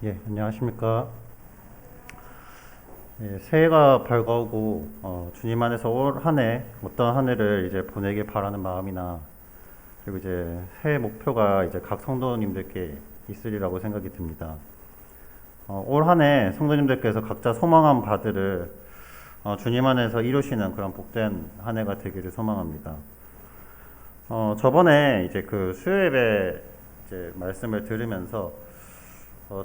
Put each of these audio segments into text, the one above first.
예, 안녕하십니까. 예, 새해가 밝아오고 주님 안에서 올 한 해 어떤 한 해를 이제 보내길 바라는 마음이나 그리고 이제 새해 목표가 이제 각 성도님들께 있으리라고 생각이 듭니다. 올 한 해 성도님들께서 각자 소망한 바들을 주님 안에서 이루시는 그런 복된 한 해가 되기를 소망합니다. 저번에 이제 그 수요 예배 이제 말씀을 들으면서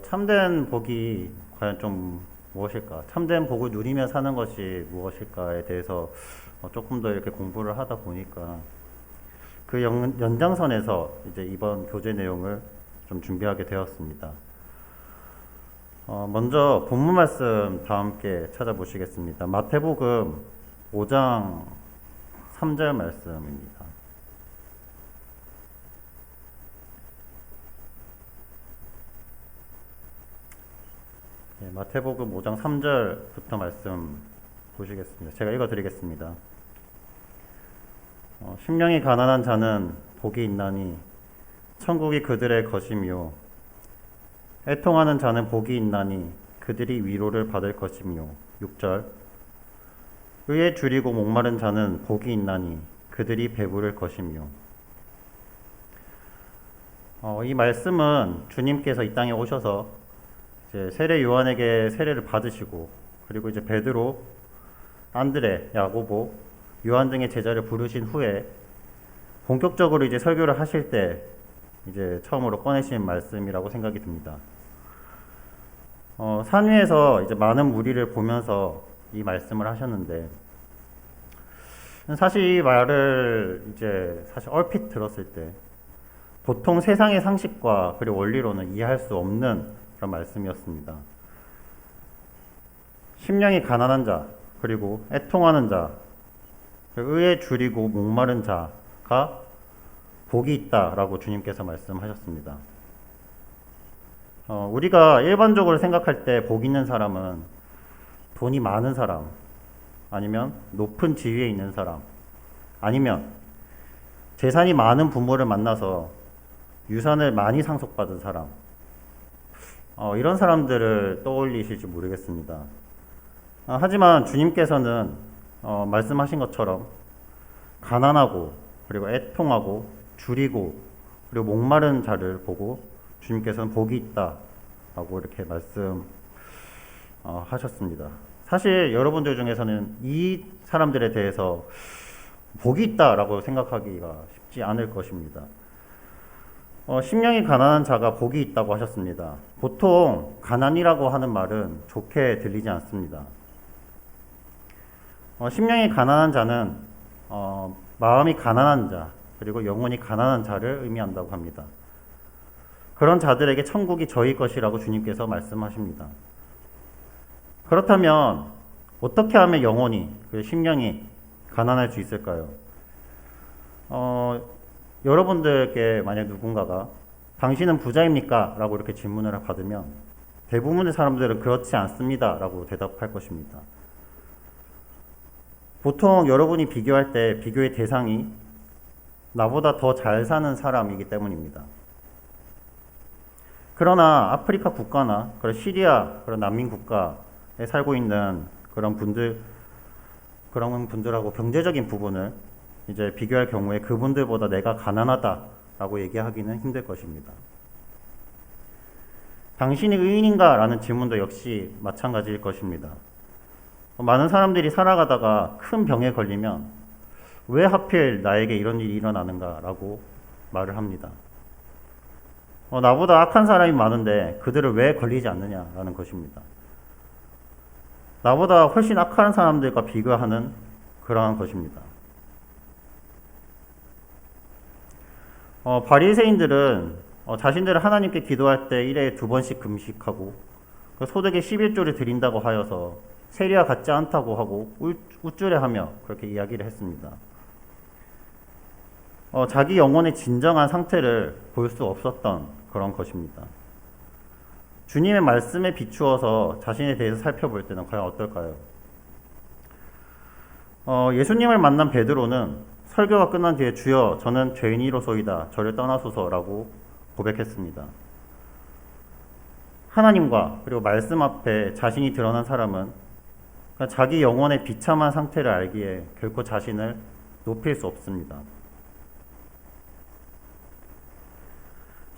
참된 복이 과연 좀 무엇일까? 참된 복을 누리며 사는 것이 무엇일까에 대해서 조금 더 이렇게 공부를 하다 보니까 그 연장선에서 이제 이번 교재 내용을 좀 준비하게 되었습니다. 먼저 본문 말씀 다 함께 찾아보시겠습니다. 마태복음 5장 3절 말씀입니다. 네, 마태복음 5장 3절부터 말씀 보시겠습니다. 제가 읽어드리겠습니다. 심령이 가난한 자는 복이 있나니 천국이 그들의 것이며 애통하는 자는 복이 있나니 그들이 위로를 받을 것이며 6절 의에 줄이고 목마른 자는 복이 있나니 그들이 배부를 것이며 이 말씀은 주님께서 이 땅에 오셔서 이제 세례 요한에게 세례를 받으시고 그리고 이제 베드로, 안드레, 야고보, 요한 등의 제자를 부르신 후에 본격적으로 이제 설교를 하실 때 이제 처음으로 꺼내신 말씀이라고 생각이 듭니다. 산 위에서 이제 많은 무리를 보면서 이 말씀을 하셨는데 사실 이 말을 이제 사실 얼핏 들었을 때 보통 세상의 상식과 그리고 원리로는 이해할 수 없는 그런 말씀이었습니다. 심령이 가난한 자, 그리고 애통하는 자, 의에 줄이고 목마른 자가 복이 있다라고 주님께서 말씀하셨습니다. 우리가 일반적으로 생각할 때 복 있는 사람은 돈이 많은 사람, 아니면 높은 지위에 있는 사람, 아니면 재산이 많은 부모를 만나서 유산을 많이 상속받은 사람, 이런 사람들을 떠올리실지 모르겠습니다. 하지만 주님께서는 말씀하신 것처럼 가난하고 그리고 애통하고 줄이고 그리고 목마른 자를 보고 주님께서는 복이 있다라고 이렇게 말씀하셨습니다. 사실 여러분들 중에서는 이 사람들에 대해서 복이 있다라고 생각하기가 쉽지 않을 것입니다. 심령이 가난한 자가 복이 있다고 하셨습니다. 보통 가난이라고 하는 말은 좋게 들리지 않습니다. 심령이 가난한 자는 마음이 가난한 자 그리고 영혼이 가난한 자를 의미한다고 합니다. 그런 자들에게 천국이 저희 것이라고 주님께서 말씀하십니다. 그렇다면 어떻게 하면 영혼이 심령이 가난할 수 있을까요? 여러분들께 만약 누군가가 당신은 부자입니까? 라고 이렇게 질문을 받으면 대부분의 사람들은 그렇지 않습니다. 라고 대답할 것입니다. 보통 여러분이 비교할 때 비교의 대상이 나보다 더 잘 사는 사람이기 때문입니다. 그러나 아프리카 국가나 그런 시리아 그런 난민 국가에 살고 있는 그런 분들하고 경제적인 부분을 이제 비교할 경우에 그분들보다 내가 가난하다라고 얘기하기는 힘들 것입니다. 당신이 의인인가? 라는 질문도 역시 마찬가지일 것입니다. 많은 사람들이 살아가다가 큰 병에 걸리면 왜 하필 나에게 이런 일이 일어나는가? 라고 말을 합니다. 나보다 악한 사람이 많은데 그들을 왜 걸리지 않느냐라는 것입니다. 나보다 훨씬 악한 사람들과 비교하는 그러한 것입니다. 바리새인들은 자신들은 하나님께 기도할 때 1회에 2번씩 금식하고 소득의 11조를 드린다고 하여서 세리와 같지 않다고 하고 우쭐해하며 그렇게 이야기를 했습니다. 자기 영혼의 진정한 상태를 볼 수 없었던 그런 것입니다. 주님의 말씀에 비추어서 자신에 대해서 살펴볼 때는 과연 어떨까요? 예수님을 만난 베드로는 설교가 끝난 뒤에 주여 저는 죄인이로소이다 저를 떠나소서라고 고백했습니다. 하나님과 그리고 말씀 앞에 자신이 드러난 사람은 그러니까 자기 영혼의 비참한 상태를 알기에 결코 자신을 높일 수 없습니다.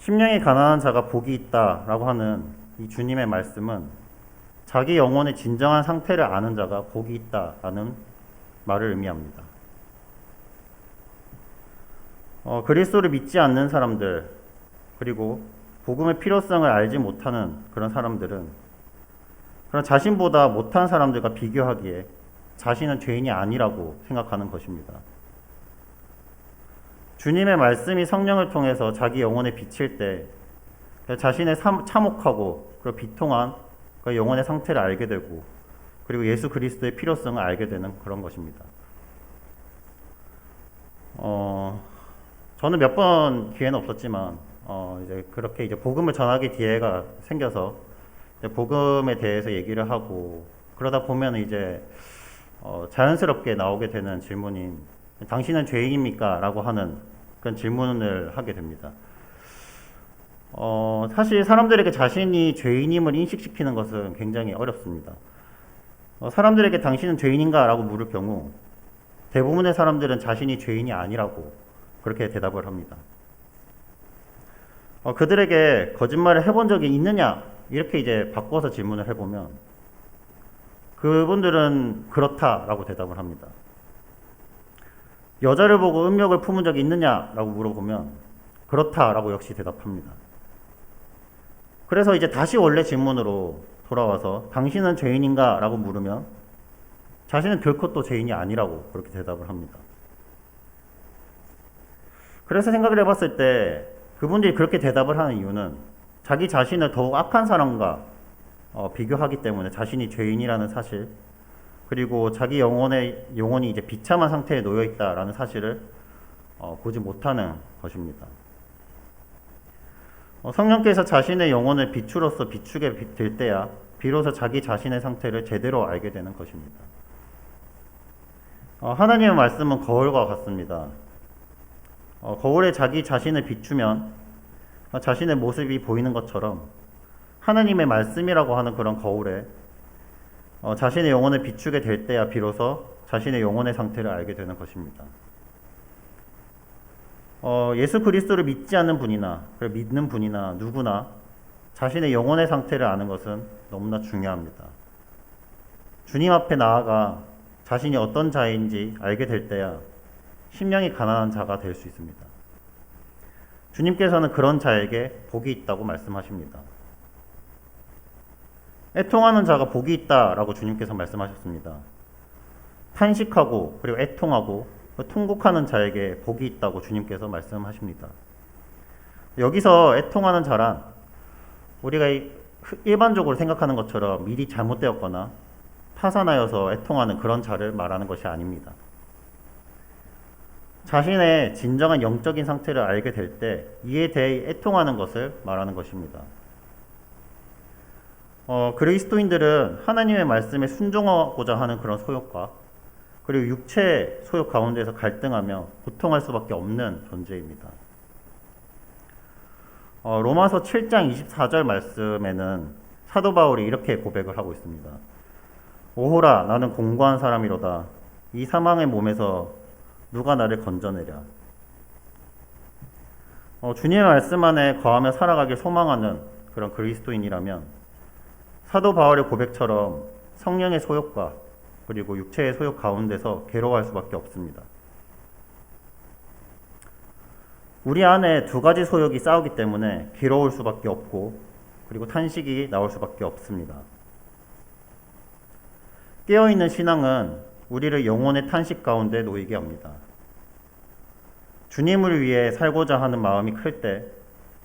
심령이 가난한 자가 복이 있다라고 하는 이 주님의 말씀은 자기 영혼의 진정한 상태를 아는 자가 복이 있다라는 말을 의미합니다. 그리스도를 믿지 않는 사람들 그리고 복음의 필요성을 알지 못하는 그런 사람들은 그런 자신보다 못한 사람들과 비교하기에 자신은 죄인이 아니라고 생각하는 것입니다. 주님의 말씀이 성령을 통해서 자기 영혼에 비칠 때 자신의 참혹하고 그리고 비통한 그 영혼의 상태를 알게 되고 그리고 예수 그리스도의 필요성을 알게 되는 그런 것입니다. 저는 몇 번 기회는 없었지만 이제 그렇게 이제 복음을 전하기 기회가 생겨서 이제 복음에 대해서 얘기를 하고 그러다 보면 이제 자연스럽게 나오게 되는 질문인 당신은 죄인입니까? 라고 하는 그런 질문을 하게 됩니다. 사실 사람들에게 자신이 죄인임을 인식시키는 것은 굉장히 어렵습니다. 사람들에게 당신은 죄인인가? 라고 물을 경우 대부분의 사람들은 자신이 죄인이 아니라고 그렇게 대답을 합니다. 그들에게 거짓말을 해본 적이 있느냐? 이렇게 이제 바꿔서 질문을 해보면 그분들은 그렇다라고 대답을 합니다. 여자를 보고 음욕을 품은 적이 있느냐라고 물어보면 그렇다라고 역시 대답합니다. 그래서 이제 다시 원래 질문으로 돌아와서 당신은 죄인인가? 라고 물으면 자신은 결코 또 죄인이 아니라고 그렇게 대답을 합니다. 그래서 생각을 해봤을 때 그분들이 그렇게 대답을 하는 이유는 자기 자신을 더욱 악한 사람과 비교하기 때문에 자신이 죄인이라는 사실 그리고 자기 영혼이 이제 비참한 상태에 놓여 있다라는 사실을 보지 못하는 것입니다. 성령께서 자신의 영혼을 빛으로서 비추게 될 때야 비로소 자기 자신의 상태를 제대로 알게 되는 것입니다. 하나님의 말씀은 거울과 같습니다. 거울에 자기 자신을 비추면 자신의 모습이 보이는 것처럼 하나님의 말씀이라고 하는 그런 거울에 자신의 영혼을 비추게 될 때야 비로소 자신의 영혼의 상태를 알게 되는 것입니다. 예수 그리스도를 믿지 않는 분이나 믿는 분이나 누구나 자신의 영혼의 상태를 아는 것은 너무나 중요합니다. 주님 앞에 나아가 자신이 어떤 자인지 알게 될 때야 심령이 가난한 자가 될 수 있습니다. 주님께서는 그런 자에게 복이 있다고 말씀하십니다. 애통하는 자가 복이 있다라고 주님께서 말씀하셨습니다. 탄식하고 그리고 애통하고 통곡하는 자에게 복이 있다고 주님께서 말씀하십니다. 여기서 애통하는 자란 우리가 일반적으로 생각하는 것처럼 일이 잘못되었거나 파산하여서 애통하는 그런 자를 말하는 것이 아닙니다. 자신의 진정한 영적인 상태를 알게 될 때 이에 대해 애통하는 것을 말하는 것입니다. 그리스도인들은 하나님의 말씀에 순종하고자 하는 그런 소욕과 그리고 육체의 소욕 가운데서 갈등하며 고통할 수밖에 없는 존재입니다. 로마서 7장 24절 말씀에는 사도 바울이 이렇게 고백을 하고 있습니다. 오호라 나는 공고한 사람이로다. 이 사망의 몸에서 누가 나를 건져내랴. 주님의 말씀 안에 거하며 살아가길 소망하는 그런 그리스도인이라면 사도 바울의 고백처럼 성령의 소욕과 그리고 육체의 소욕 가운데서 괴로워할 수밖에 없습니다. 우리 안에 두 가지 소욕이 싸우기 때문에 괴로울 수밖에 없고 그리고 탄식이 나올 수밖에 없습니다. 깨어있는 신앙은 우리를 영혼의 탄식 가운데 놓이게 합니다. 주님을 위해 살고자 하는 마음이 클 때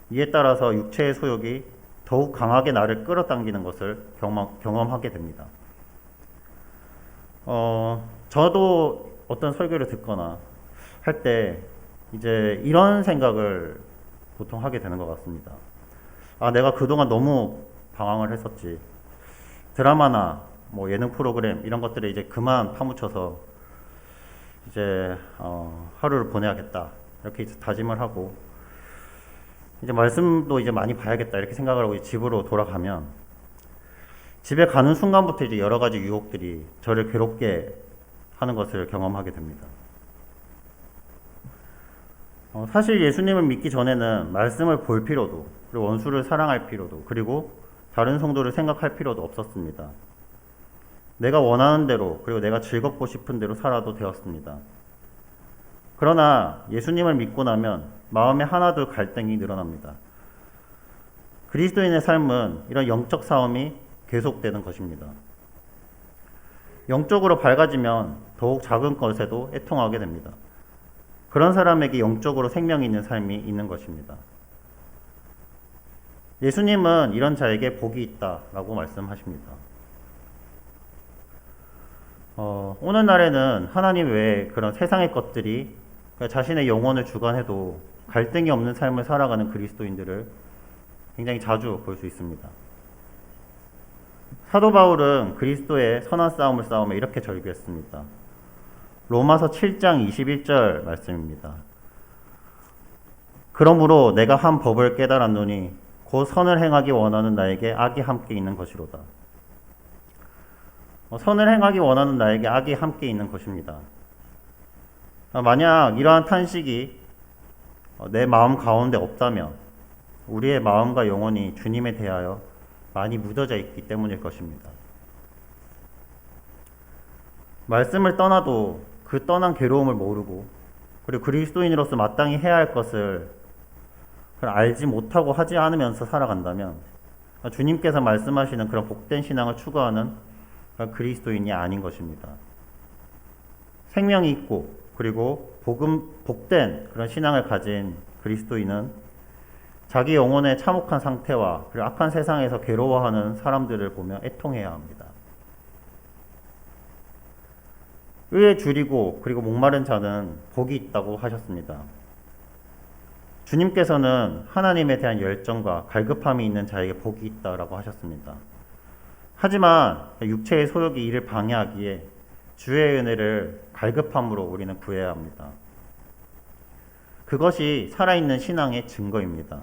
이에 따라서 육체의 소욕이 더욱 강하게 나를 끌어당기는 것을 경험하게 됩니다. 저도 어떤 설교를 듣거나 할 때 이제 이런 생각을 보통 하게 되는 것 같습니다. 내가 그동안 너무 방황을 했었지. 드라마나 뭐 예능 프로그램 이런 것들에 이제 그만 파묻혀서 이제 하루를 보내야겠다 이렇게 다짐을 하고 이제 말씀도 이제 많이 봐야겠다 이렇게 생각을 하고 집으로 돌아가면 집에 가는 순간부터 이제 여러 가지 유혹들이 저를 괴롭게 하는 것을 경험하게 됩니다. 사실 예수님을 믿기 전에는 말씀을 볼 필요도, 그리고 원수를 사랑할 필요도, 그리고 다른 성도를 생각할 필요도 없었습니다. 내가 원하는 대로, 그리고 내가 즐겁고 싶은 대로 살아도 되었습니다. 그러나 예수님을 믿고 나면 마음에 하나둘 갈등이 늘어납니다. 그리스도인의 삶은 이런 영적 싸움이 계속되는 것입니다. 영적으로 밝아지면 더욱 작은 것에도 애통하게 됩니다. 그런 사람에게 영적으로 생명이 있는 삶이 있는 것입니다. 예수님은 이런 자에게 복이 있다라고 말씀하십니다. 오늘날에는 하나님 외에 그런 세상의 것들이 자신의 영혼을 주관해도 갈등이 없는 삶을 살아가는 그리스도인들을 굉장히 자주 볼 수 있습니다. 사도 바울은 그리스도의 선한 싸움을 싸우며 이렇게 절규했습니다. 로마서 7장 21절 말씀입니다. 그러므로 내가 한 법을 깨달았노니 곧 선을 행하기 원하는 나에게 악이 함께 있는 것이로다. 선을 행하기 원하는 나에게 악이 함께 있는 것입니다. 만약 이러한 탄식이 내 마음 가운데 없다면 우리의 마음과 영혼이 주님에 대하여 많이 묻어져 있기 때문일 것입니다. 말씀을 떠나도 그 떠난 괴로움을 모르고 그리고 그리스도인으로서 마땅히 해야 할 것을 알지 못하고 하지 않으면서 살아간다면 주님께서 말씀하시는 그런 복된 신앙을 추구하는 그리스도인이 아닌 것입니다. 생명이 있고 그리고 복된 그런 신앙을 가진 그리스도인은 자기 영혼의 참혹한 상태와 그리고 악한 세상에서 괴로워하는 사람들을 보며 애통해야 합니다. 의에 줄이고 그리고 목마른 자는 복이 있다고 하셨습니다. 주님께서는 하나님에 대한 열정과 갈급함이 있는 자에게 복이 있다라고 하셨습니다. 하지만 육체의 소욕이 이를 방해하기에 주의 은혜를 갈급함으로 우리는 구해야 합니다. 그것이 살아있는 신앙의 증거입니다.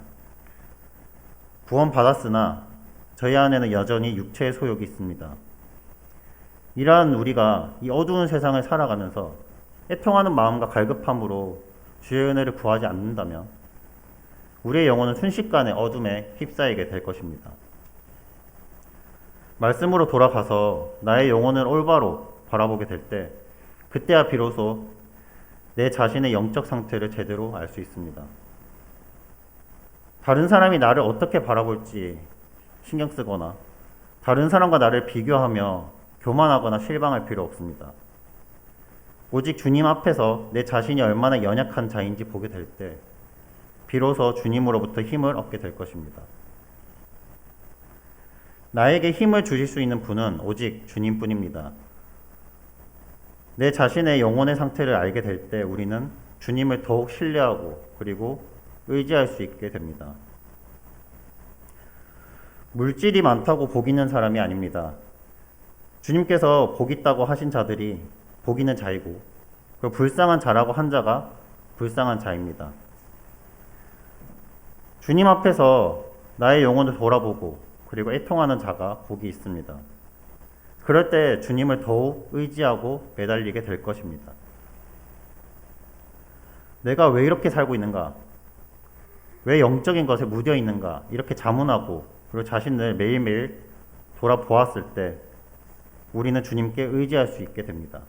구원받았으나 저희 안에는 여전히 육체의 소욕이 있습니다. 이러한 우리가 이 어두운 세상을 살아가면서 애통하는 마음과 갈급함으로 주의 은혜를 구하지 않는다면 우리의 영혼은 순식간에 어둠에 휩싸이게 될 것입니다. 말씀으로 돌아가서 나의 영혼을 올바로 바라보게 될 때 그때야 비로소 내 자신의 영적 상태를 제대로 알 수 있습니다. 다른 사람이 나를 어떻게 바라볼지 신경 쓰거나 다른 사람과 나를 비교하며 교만하거나 실망할 필요 없습니다. 오직 주님 앞에서 내 자신이 얼마나 연약한 자인지 보게 될 때 비로소 주님으로부터 힘을 얻게 될 것입니다. 나에게 힘을 주실 수 있는 분은 오직 주님뿐입니다. 내 자신의 영혼의 상태를 알게 될 때 우리는 주님을 더욱 신뢰하고 그리고 의지할 수 있게 됩니다. 물질이 많다고 복 있는 사람이 아닙니다. 주님께서 복 있다고 하신 자들이 복 있는 자이고 그 불쌍한 자라고 한 자가 불쌍한 자입니다. 주님 앞에서 나의 영혼을 돌아보고 그리고 애통하는 자가 복이 있습니다. 그럴 때 주님을 더욱 의지하고 매달리게 될 것입니다. 내가 왜 이렇게 살고 있는가? 왜 영적인 것에 무뎌 있는가? 이렇게 자문하고 그리고 자신을 매일매일 돌아보았을 때 우리는 주님께 의지할 수 있게 됩니다.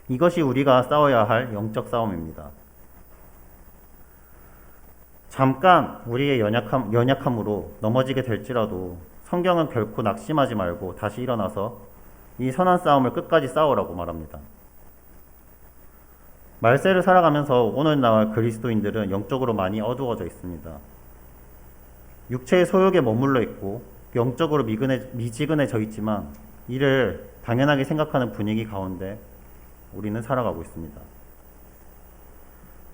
이것이 우리가 싸워야 할 영적 싸움입니다. 잠깐 우리의 연약함으로 넘어지게 될지라도 성경은 결코 낙심하지 말고 다시 일어나서 이 선한 싸움을 끝까지 싸우라고 말합니다. 말세를 살아가면서 오늘날 그리스도인들은 영적으로 많이 어두워져 있습니다. 육체의 소욕에 머물러 있고 영적으로 미지근해져 있지만 이를 당연하게 생각하는 분위기 가운데 우리는 살아가고 있습니다.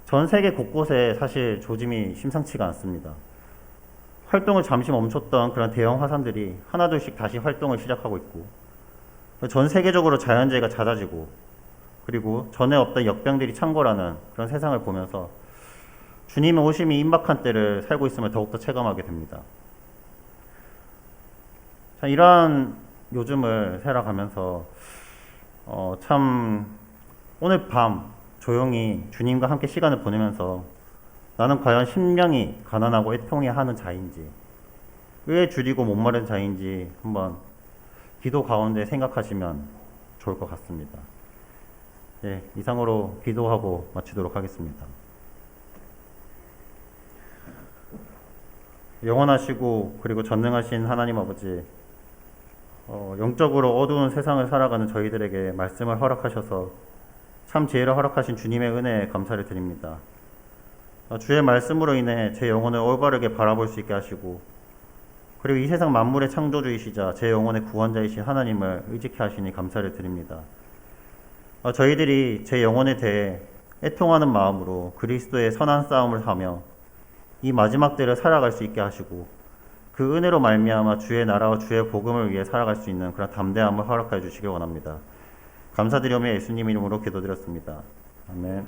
전 세계 곳곳에 사실 조짐이 심상치가 않습니다. 활동을 잠시 멈췄던 그런 대형 화산들이 하나둘씩 다시 활동을 시작하고 있고 전 세계적으로 자연재해가 잦아지고 그리고 전에 없던 역병들이 창궐하는 그런 세상을 보면서 주님의 오심이 임박한 때를 살고 있음을 더욱더 체감하게 됩니다. 자, 이러한 요즘을 살아가면서 참 오늘 밤 조용히 주님과 함께 시간을 보내면서 나는 과연 심령이 가난하고 애통해 하는 자인지, 왜 줄이고 목마른 자인지 한번 기도 가운데 생각하시면 좋을 것 같습니다. 예, 이상으로 기도하고 마치도록 하겠습니다. 영원하시고 그리고 전능하신 하나님 아버지, 영적으로 어두운 세상을 살아가는 저희들에게 말씀을 허락하셔서 참 지혜를 허락하신 주님의 은혜에 감사를 드립니다. 주의 말씀으로 인해 제 영혼을 올바르게 바라볼 수 있게 하시고, 그리고 이 세상 만물의 창조주이시자 제 영혼의 구원자이신 하나님을 의지케 하시니 감사를 드립니다. 저희들이 제 영혼에 대해 애통하는 마음으로 그리스도의 선한 싸움을 하며 이 마지막 때를 살아갈 수 있게 하시고, 그 은혜로 말미암아 주의 나라와 주의 복음을 위해 살아갈 수 있는 그런 담대함을 허락하여 주시길 원합니다. 감사드리오며 예수님 이름으로 기도드렸습니다. 아멘.